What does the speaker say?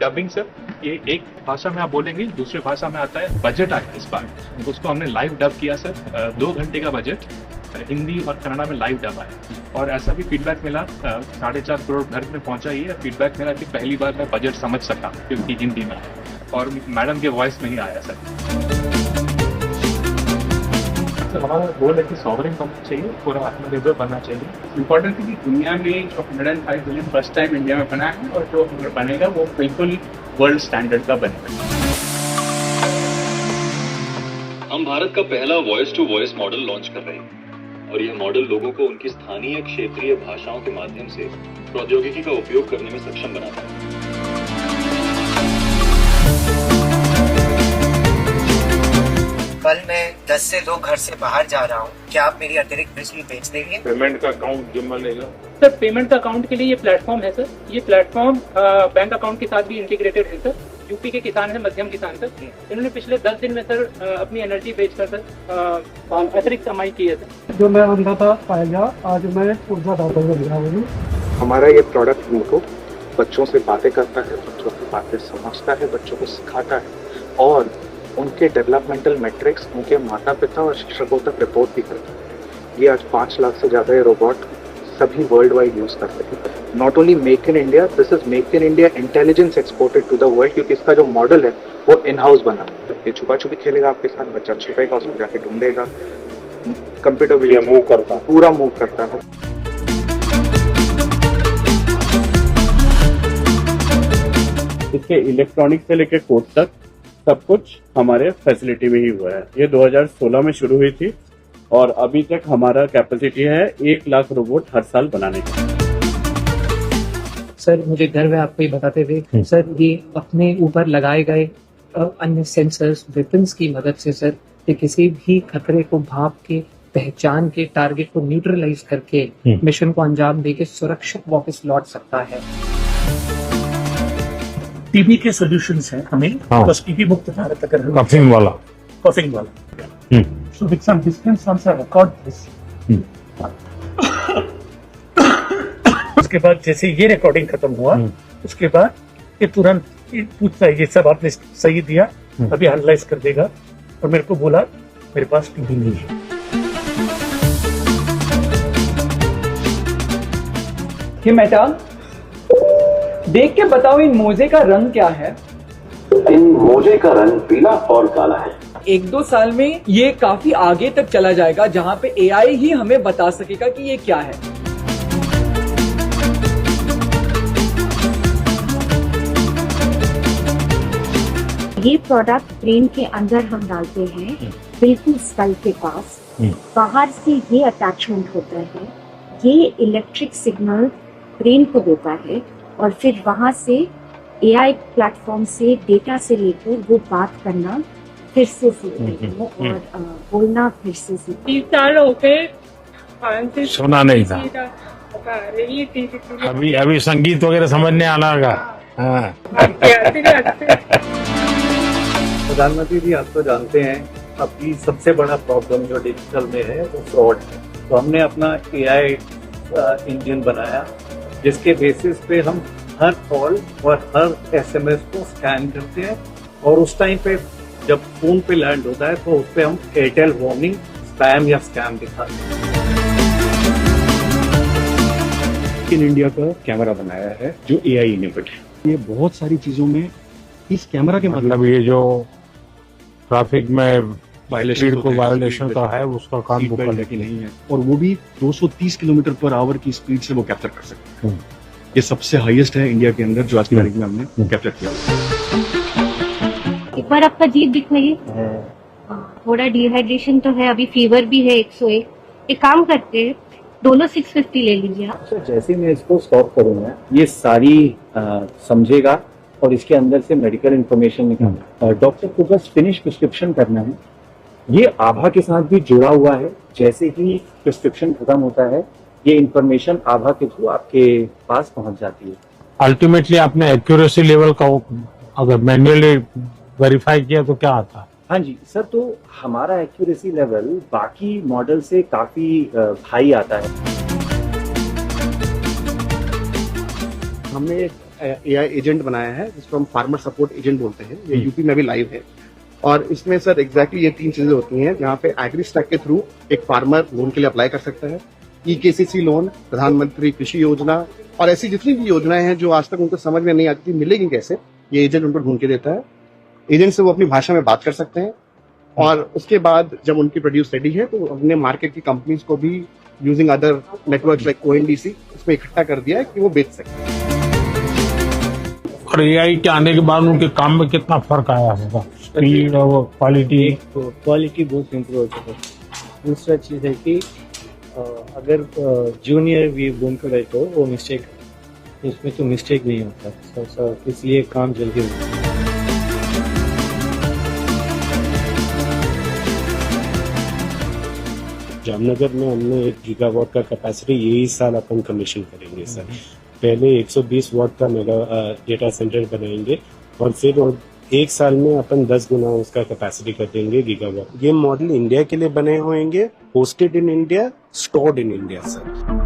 Dubbing sir, ये एक भाषा में आप बोलेंगे, दूसरी भाषा में आता है। बजट आया इस बार, उसको हमने लाइव डब किया सर। 2 घंटे का बजट हिंदी और कन्नड़ा में लाइव डब आया। और ऐसा भी फीडबैक मिला, 4.5 करोड़ घर में पहुंचा ही है फीडबैक मिला कि पहली बार मैं बजट समझ सका क्योंकि हिंदी में और मैडम के वॉइस में ही आया सर। हमारा गोल है कि सॉवरेन बनना चाहिए, पूरा आत्मनिर्भर बनना चाहिए। इम्पोर्टेंट है कि दुनिया में जो 105 बिलियन फर्स्ट टाइम इंडिया में बना है और जो बनेगा वो बिल्कुल वर्ल्ड स्टैंडर्ड का बनेगा। हम भारत का पहला voice to voice model launch कर रहे हैं और यह मॉडल लोगों को उनकी स्थानीय क्षेत्रीय भाषाओं के माध्यम से प्रौद्योगिकी का उपयोग करने में सक्षम बनाता है। कल मैं 10 से 2 घर से बाहर जा रहा हूँ, क्या आप मेरी अतिरिक्त बिजली बेच देंगे? पेमेंट का अकाउंट जिम्मा लेगा सर। पेमेंट का अकाउंट के लिए ये प्लेटफॉर्म है सर। ये प्लेटफॉर्म बैंक अकाउंट के साथ भी इंटीग्रेटेड है सर। यूपी के किसान है, मध्यम किसान सर, इन्होंने पिछले 10 दिन में सर अपनी एनर्जी बेचकर सर अतिरिक्त कमाई की है सर। जो मैं अंधा था पाएगा, आज मैं ऊर्जादाता बन गया हूँ। हमारा ये प्रोडक्ट उनको बच्चों से बातें करता है, बच्चों की बातें समझता है, बच्चों को सिखाता है और उनके डेवलपमेंटल मैट्रिक्स उनके माता पिता और शिक्षकों तक रिपोर्ट भी करता है। ये आज 5 लाख से ज़्यादा ये रोबोट सभी वर्ल्ड वाइड यूज़ करते हैं। Not only make in India, this is make in India intelligence exported to the world, क्योंकि इसका जो मॉडल है वो इन हाउस बना। ये छुपा छुपी खेलेगा आपके साथ, बच्चा छुपेगा, उसको जाके ढूंढेगा, कंप्यूटर भी मूव करता है, पूरा मूव करता है। इसके इलेक्ट्रॉनिक से लेकर कोड तक सब कुछ हमारे फैसिलिटी में ही हुआ है। ये 2016 में शुरू हुई थी और अभी तक हमारा कैपेसिटी है 1 लाख रोबोट हर साल बनाने का। सर मुझे गर्व है आपको ये बताते हुए सर, ये अपने ऊपर लगाए गए अन्य सेंसर्स वेपन्स की मदद से सर ये किसी भी खतरे को भाप के पहचान के टारगेट को न्यूट्रलाइज करके मिशन को अंजाम देके सुरक्षित वापस लौट सकता है। टीबी के सॉल्यूशंस हैं हमें, बस टीबी मुक्त भारत अगर कफिंग वाला so with some distance from the record this उसके बाद जैसे ये रिकॉर्डिंग खत्म हुआ उसके बाद ये तुरंत ये पूछता है ये सब आपने सही दिया, अभी एनालाइज कर देगा और मेरे को बोला मेरे पास टीबी नहीं है। ये मेटा देख के बताओ इन मोजे का रंग क्या है? इन मोजे का रंग पीला और काला है। 1-2 साल में ये काफी आगे तक चला जाएगा जहां पे एआई ही हमें बता सकेगा कि ये क्या है। ये प्रोडक्ट ब्रेन के अंदर हम डालते हैं, बिल्कुल स्कल के पास। बाहर से ये अटैचमेंट होता है, ये इलेक्ट्रिक सिग्नल ब्रेन को देता है और फिर वहां से एआई प्लेटफॉर्म से डेटा से लेकर वो बात करना फिर से सीखते हैं और बोलना फिर से सीखते हैं। सुना नहीं था, अभी संगीत वगैरह समझने आना होगा। प्रधानमंत्री जी, आप तो जानते हैं अभी सबसे बड़ा प्रॉब्लम जो डिजिटल में है वो फ्रॉड है। तो हमने अपना एआई इंजन बनाया जिसके बेसिस पे हम हर कॉल और हर एसएमएस को स्कैन करते हैं और उस टाइम पे जब फोन पे लैंड होता है तो उस पे हम एयरटेल वार्निंग, स्पैम या स्कैम दिखाते हैं। इन इंडिया का कैमरा बनाया है जो एआई इनेबल्ड है। ये बहुत सारी चीजों में इस कैमरा के मतलब ये जो ट्रैफिक में वायलेशन का है उसका काम वो करने की नहीं है, और वो भी 230 किलोमीटर पर आवर की स्पीड से वो कैप्चर कर सकते हैं। ये सबसे हाईएस्ट है इंडिया के अंदर जो आज की तारीख में हमने कैप्चर किया। एक बार आपका जीभ दिखाइए, थोड़ा डिहाइड्रेशन तो है, अभी फीवर भी है 101। एक काम करते हैं, दोनों 650 ले लीजिए आप। तो जैसे मैं इसको स्टॉप करूंगा ये सारी समझेगा और इसके अंदर से मेडिकल इंफॉर्मेशन निकालना। डॉक्टर को बस फिनिश प्रिस्क्रिप्शन करना है। ये आभा के साथ भी जुड़ा हुआ है, जैसे ही प्रिस्क्रिप्शन खत्म होता है ये इंफॉर्मेशन आभा के थ्रू आपके पास पहुंच जाती है। अल्टीमेटली आपने एक्यूरेसी लेवल का अगर मैन्युअली वेरीफाई किया तो क्या आता है? हाँ जी सर, तो हमारा एक्यूरेसी लेवल बाकी मॉडल से काफी हाई आता है। हमने एक AI एजेंट बनाया है जिसको हम फार्मर सपोर्ट एजेंट बोलते हैं। ये यूपी में भी लाइव है और इसमें सर एग्जैक्टली ये 3 चीजें होती हैं जहाँ पे एग्रीस्टैक के थ्रू एक फार्मर लोन के लिए अप्लाई कर सकता है, EKCC लोन, प्रधानमंत्री कृषि योजना और ऐसी जितनी भी योजनाएं हैं जो आज तक उनको समझ में नहीं आती थी मिलेगी कैसे, ये एजेंट उनको ढूंढ के देता है। एजेंट से वो अपनी भाषा में बात कर सकते हैं और उसके बाद जब उनकी प्रोड्यूस रेडी है तो हमने मार्केट की कंपनीज को भी using other networks like ONDC इसमें इकट्ठा कर दिया है कि वो बेच सकें। और AI के आने के बाद उनके काम में कितना फर्क आया होगा, स्पीड और क्वालिटी? क्वालिटी बहुत इम्प्रूव हो चुका है। दूसरा चीज़ है कि अगर जूनियर भी बूम करे तो वो मिस्टेक, इसमें तो मिस्टेक नहीं होता, इसलिए काम जल्दी होता है। जामनगर में हमने 1 गीगावाट का कैपेसिटी यही साल अपन कमीशन करेंगे सर। पहले 120 वाट का मेगा डेटा सेंटर बनाएंगे और फिर 1 साल में अपन 10 गुना उसका कैपेसिटी कर देंगे गीगावाट। ये मॉडल इंडिया के लिए बने होंगे, hosted in India, stored in India sir.